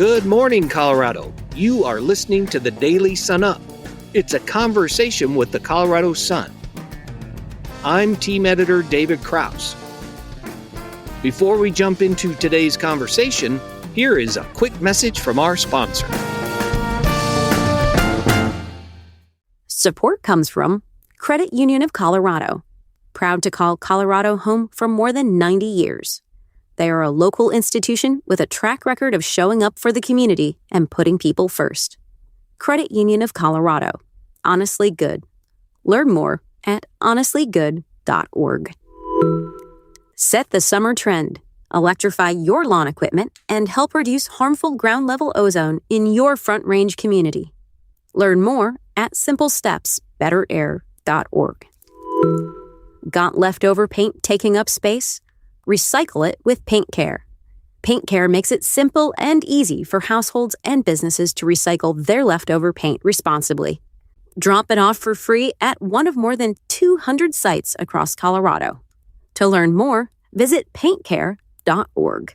Good morning, Colorado. You are listening to the Daily Sun Up. It's a conversation with the Colorado Sun. I'm team editor David Krause. Before we jump into today's conversation, here is a quick message from our sponsor. Support comes from Credit Union of Colorado, proud to call Colorado home for more than 90 years. They are a local institution with a track record of showing up for the community and putting people first. Credit Union of Colorado. Honestly good. Learn more at honestlygood.org. Set the summer trend. Electrify your lawn equipment and help reduce harmful ground-level ozone in your Front Range community. Learn more at simplestepsbetterair.org. Got leftover paint taking up space? Recycle it with Paint Care. Paint Care makes it simple and easy for households and businesses to recycle their leftover paint responsibly. Drop it off for free at one of more than 200 sites across Colorado. To learn more, visit paintcare.org.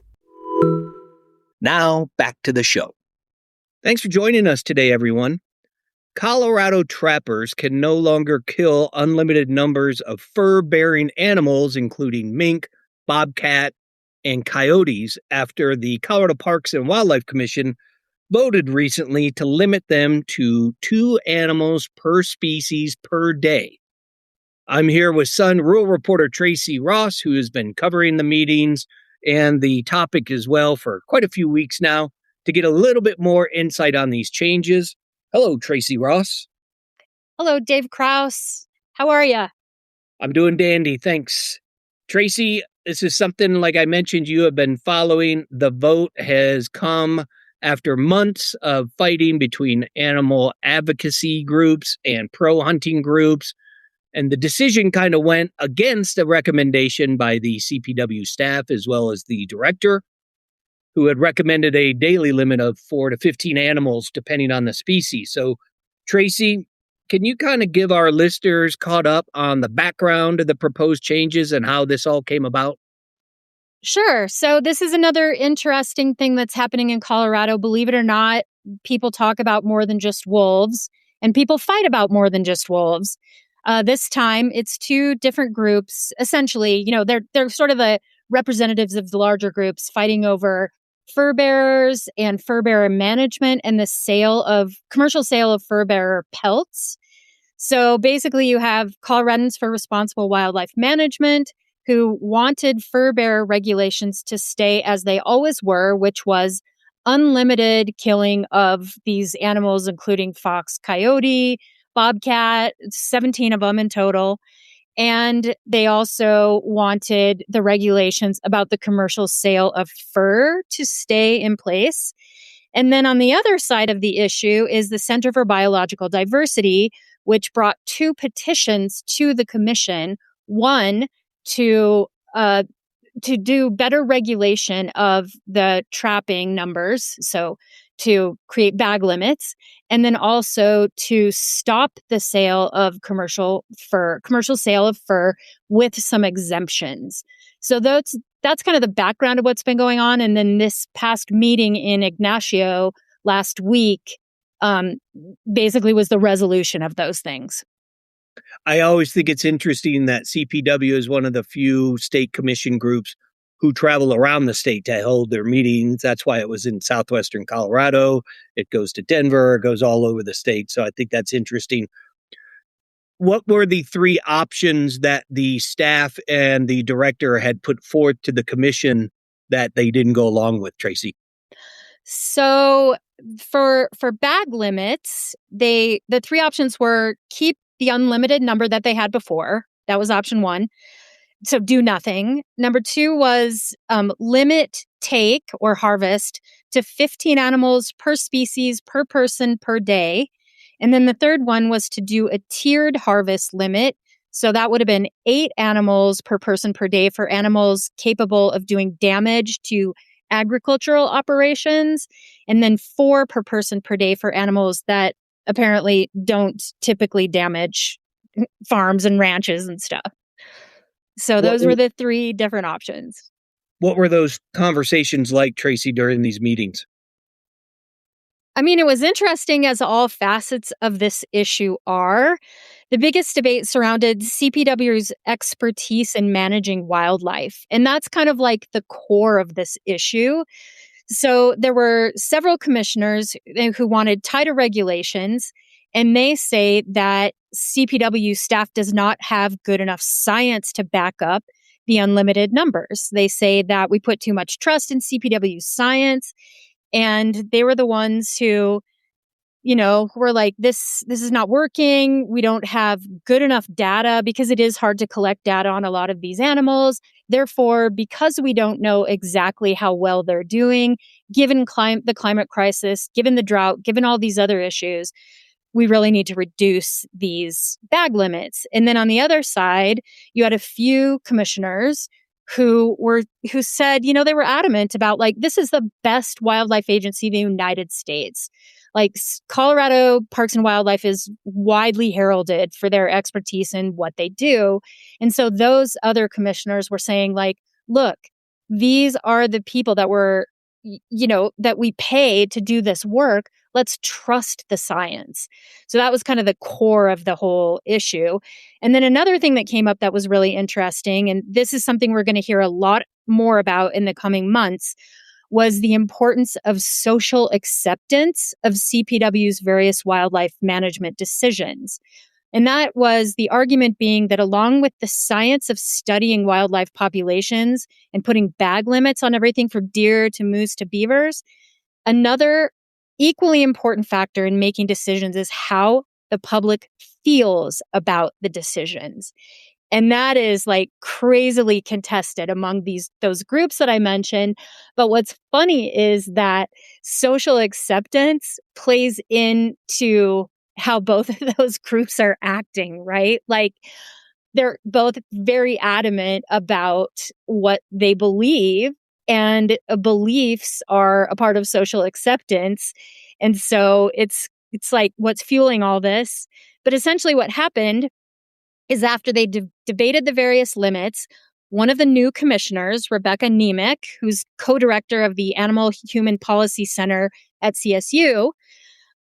Now, back to the show. Thanks for joining us today, everyone. Colorado trappers can no longer kill unlimited numbers of fur-bearing animals, including mink, bobcat, and coyotes, after the Colorado Parks and Wildlife Commission voted recently to limit them to 2 animals per species per day. I'm here with Sun rural reporter Tracy Ross, who has been covering the meetings and the topic as well for quite a few weeks now, to get a little bit more insight on these changes. Hello, Tracy Ross. Hello, Dave Krause. How are you? I'm doing dandy, thanks. Tracy, this is something, like I mentioned, you have been following. The vote has come after months of fighting between animal advocacy groups and pro-hunting groups. And the decision kind of went against a recommendation by the CPW staff as well as the director, who had recommended a daily limit of 4 to 15 animals, depending on the species. So, Tracy, can you kind of give our listeners caught up on the background of the proposed changes and how this all came about? Sure. So this is another interesting thing that's happening in Colorado. Believe it or not, people talk about more than just wolves, and people fight about more than just wolves. This time, it's 2 different groups. Essentially, they're sort of the representatives of the larger groups fighting over fur bearers and fur bearer management and the commercial sale of fur bearer pelts. So basically, you have Coloradans for Responsible Wildlife Management, who wanted fur bearer regulations to stay as they always were, which was unlimited killing of these animals, including fox, coyote, bobcat, 17 of them in total. And they also wanted the regulations about the commercial sale of fur to stay in place. And then on the other side of the issue is the Center for Biological Diversity, which brought 2 petitions to the commission. One, to do better regulation of the trapping numbers, so to create bag limits, and then also to stop the sale of commercial sale of fur with some exemptions. So that's kind of the background of what's been going on. And then this past meeting in Ignacio last week basically was the resolution of those things. I always think it's interesting that CPW is one of the few state commission groups who travel around the state to hold their meetings. That's why it was in southwestern Colorado. It goes to Denver, it goes all over the state. So I think that's interesting. What were the 3 options that the staff and the director had put forth to the commission that they didn't go along with, Tracy? So for bag limits, the 3 options were keep the unlimited number that they had before. That was option 1. So do nothing. Number 2 was limit take or harvest to 15 animals per species, per person, per day. And then the third one was to do a tiered harvest limit. So that would have been 8 animals per person per day for animals capable of doing damage to agricultural operations, and then 4 per person per day for animals that apparently don't typically damage farms and ranches and stuff. So those were the 3 different options. What were those conversations like, Tracy, during these meetings? I mean, it was interesting as all facets of this issue are. The biggest debate surrounded CPW's expertise in managing wildlife. And that's kind of like the core of this issue. So there were several commissioners who wanted tighter regulations, and they say that CPW staff does not have good enough science to back up the unlimited numbers. They say that we put too much trust in CPW science, and they were the ones who were like, this is not working. We don't have good enough data because it is hard to collect data on a lot of these animals. Therefore, because we don't know exactly how well they're doing, given the climate crisis, given the drought, given all these other issues, we really need to reduce these bag limits. And then on the other side, you had a few commissioners who said, they were adamant about like, this is the best wildlife agency in the United States. Like Colorado Parks and Wildlife is widely heralded for their expertise in what they do. And so those other commissioners were saying like, look, these are the people that that we pay to do this work. Let's trust the science. So that was kind of the core of the whole issue. And then another thing that came up that was really interesting, and this is something we're going to hear a lot more about in the coming months, was the importance of social acceptance of CPW's various wildlife management decisions. And that was the argument being that along with the science of studying wildlife populations and putting bag limits on everything from deer to moose to beavers, another equally important factor in making decisions is how the public feels about the decisions. And that is like crazily contested among those groups that I mentioned. But what's funny is that social acceptance plays into how both of those groups are acting, right? Like they're both very adamant about what they believe, and beliefs are a part of social acceptance. And so it's like what's fueling all this. But essentially what happened is after they debated the various limits, one of the new commissioners, Rebecca Nemec, who's co-director of the Animal Human Policy Center at CSU,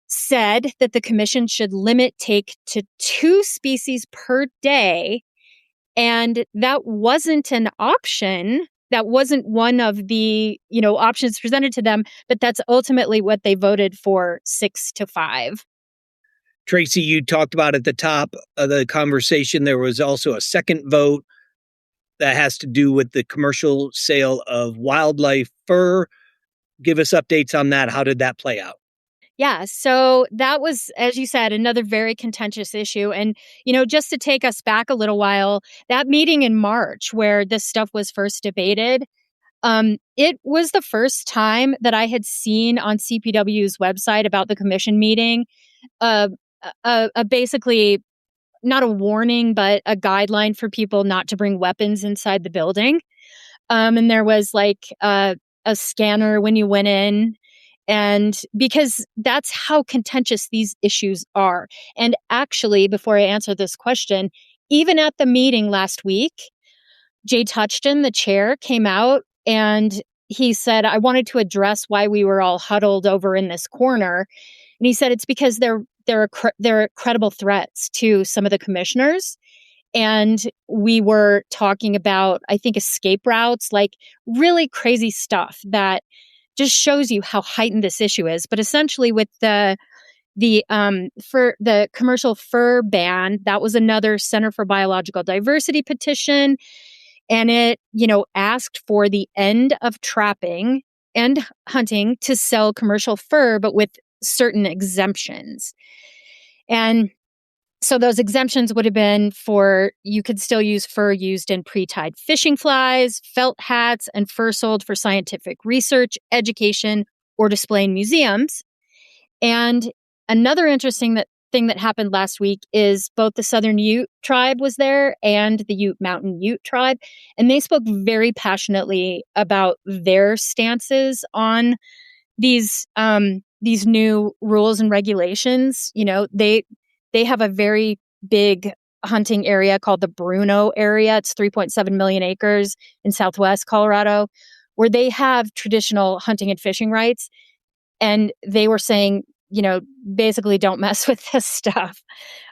said that the commission should limit take to 2 species per day. And that wasn't an option. That wasn't one of the, options presented to them, but that's ultimately what they voted for 6-5. Tracy, you talked about at the top of the conversation, there was also a second vote that has to do with the commercial sale of wildlife fur. Give us updates on that. How did that play out? Yeah, so that was, as you said, another very contentious issue. And, just to take us back a little while, that meeting in March where this stuff was first debated, it was the first time that I had seen on CPW's website about the commission meeting, basically not a warning, but a guideline for people not to bring weapons inside the building. And there was like a scanner when you went in. And because that's how contentious these issues are. And actually, before I answer this question, even at the meeting last week, Jay Touchton, the chair, came out and he said, I wanted to address why we were all huddled over in this corner. And he said it's because they're credible threats to some of the commissioners. And we were talking about, I think, escape routes, like really crazy stuff that just shows you how heightened this issue is. But essentially with the commercial fur ban, that was another Center for Biological Diversity petition. And it, asked for the end of trapping and hunting to sell commercial fur, but with certain exemptions. And so those exemptions would have been for, you could still use fur used in pre-tied fishing flies, felt hats, and fur sold for scientific research, education, or display in museums. And another interesting thing that happened last week is both the Southern Ute tribe was there and the Mountain Ute tribe. And they spoke very passionately about their stances on these new rules and regulations. They have a very big hunting area called the Bruno area. It's 3.7 million acres in southwest Colorado, where they have traditional hunting and fishing rights. And they were saying, basically don't mess with this stuff.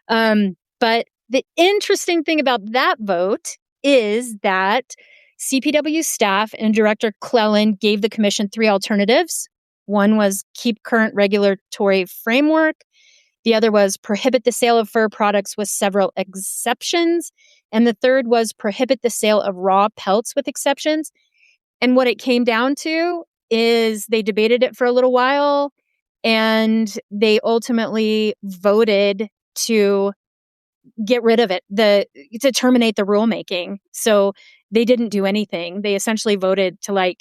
But the interesting thing about that vote is that CPW staff and Director Clellan gave the commission 3 alternatives. One was keep current regulatory framework. The other was prohibit the sale of fur products with several exceptions. And the third was prohibit the sale of raw pelts with exceptions. And what it came down to is they debated it for a little while, and they ultimately voted to get rid of it, to terminate the rulemaking. So they didn't do anything. They essentially voted to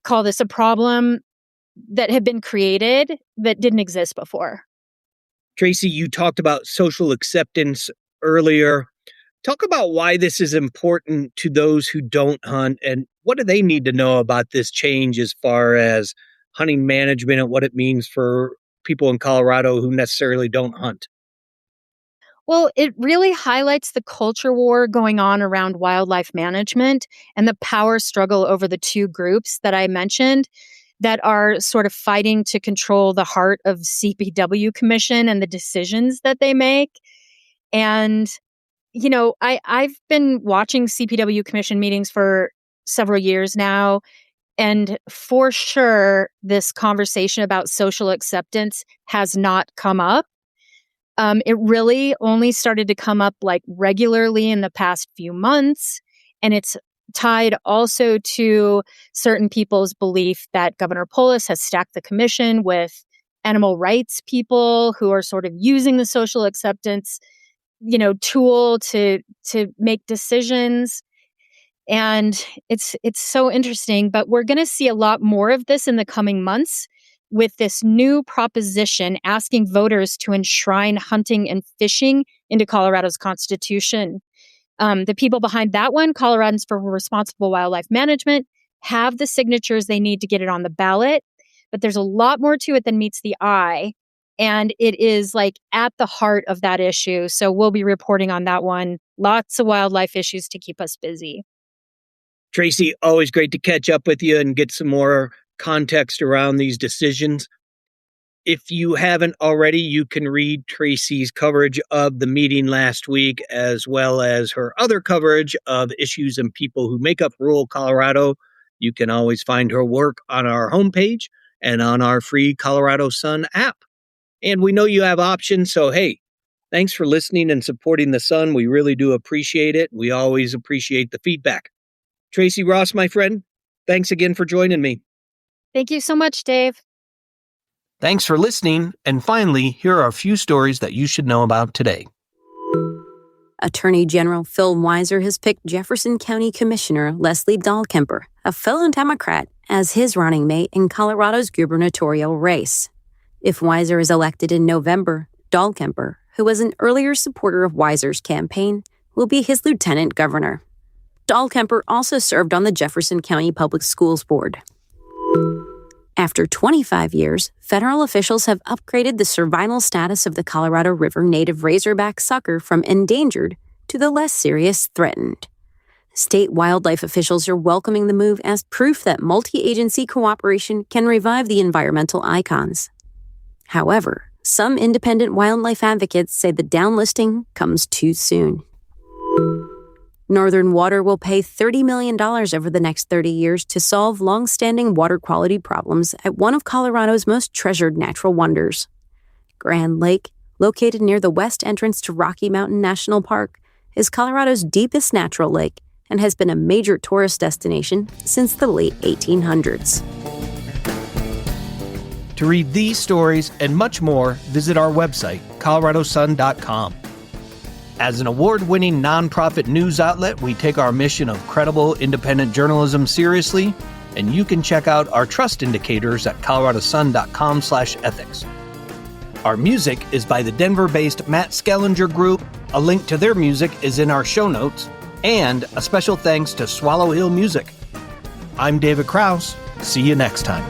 call this a problem that had been created that didn't exist before. Tracy, you talked about social acceptance earlier. Talk about why this is important to those who don't hunt, and what do they need to know about this change as far as hunting management and what it means for people in Colorado who necessarily don't hunt? Well, it really highlights the culture war going on around wildlife management and the power struggle over the two groups that I mentioned that are sort of fighting to control the heart of CPW Commission and the decisions that they make. And, I've been watching CPW Commission meetings for several years now. And for sure, this conversation about social acceptance has not come up. It really only started to come up regularly in the past few months. And it's tied also to certain people's belief that Governor Polis has stacked the commission with animal rights people who are sort of using the social acceptance, tool to make decisions. And it's so interesting, but we're going to see a lot more of this in the coming months with this new proposition asking voters to enshrine hunting and fishing into Colorado's constitution. The people behind that one, Coloradans for Responsible Wildlife Management, have the signatures they need to get it on the ballot. But there's a lot more to it than meets the eye. And it is at the heart of that issue. So we'll be reporting on that one. Lots of wildlife issues to keep us busy. Tracy, always great to catch up with you and get some more context around these decisions. If you haven't already, you can read Tracy's coverage of the meeting last week, as well as her other coverage of issues and people who make up rural Colorado. You can always find her work on our homepage and on our free Colorado Sun app. And we know you have options, so hey, thanks for listening and supporting the Sun. We really do appreciate it. We always appreciate the feedback. Tracy Ross, my friend, thanks again for joining me. Thank you so much, Dave. Thanks for listening. And finally, here are a few stories that you should know about today. Attorney General Phil Weiser has picked Jefferson County Commissioner Leslie Dahlkemper, a fellow Democrat, as his running mate in Colorado's gubernatorial race. If Weiser is elected in November, Dahlkemper, who was an earlier supporter of Weiser's campaign, will be his lieutenant governor. Dahlkemper also served on the Jefferson County Public Schools Board. After 25 years, federal officials have upgraded the survival status of the Colorado River native razorback sucker from endangered to the less serious threatened. State wildlife officials are welcoming the move as proof that multi-agency cooperation can revive the environmental icons. However, some independent wildlife advocates say the downlisting comes too soon. Northern Water will pay $30 million over the next 30 years to solve long-standing water quality problems at one of Colorado's most treasured natural wonders. Grand Lake, located near the west entrance to Rocky Mountain National Park, is Colorado's deepest natural lake and has been a major tourist destination since the late 1800s. To read these stories and much more, visit our website, coloradosun.com. As an award-winning nonprofit news outlet, we take our mission of credible, independent journalism seriously, and you can check out our trust indicators at coloradosun.com/ethics. Our music is by the Denver-based Matt Skellinger Group. A link to their music is in our show notes, and a special thanks to Swallow Hill Music. I'm David Krause. See you next time.